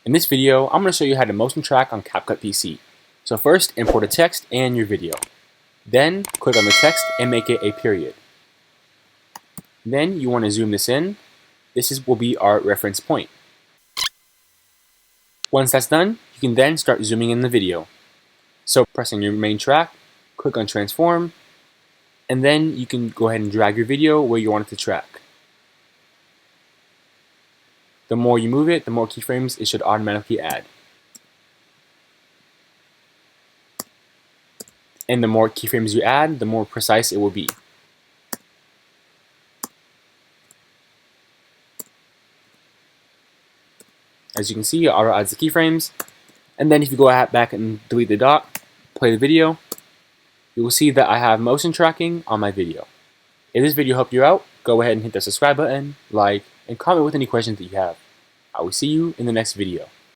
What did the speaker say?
In this video, I'm going to show you how to motion track on CapCut PC. So first, import a text and your video. Then, click on the text and make it a period. Then, you want to zoom this in. Will be our reference point. Once that's done, you can then start zooming in the video. So press on your main track, click on transform, and then you can go ahead and drag your video where you want it to track. The more you move it, the more keyframes it should automatically add. And the more keyframes you add, the more precise it will be. As you can see, it auto adds the keyframes. And then if you go back and delete the dot, play the video, you will see that I have motion tracking on my video. If this video helped you out, go ahead and hit the subscribe button, like, and comment with any questions that you have. I will see you in the next video.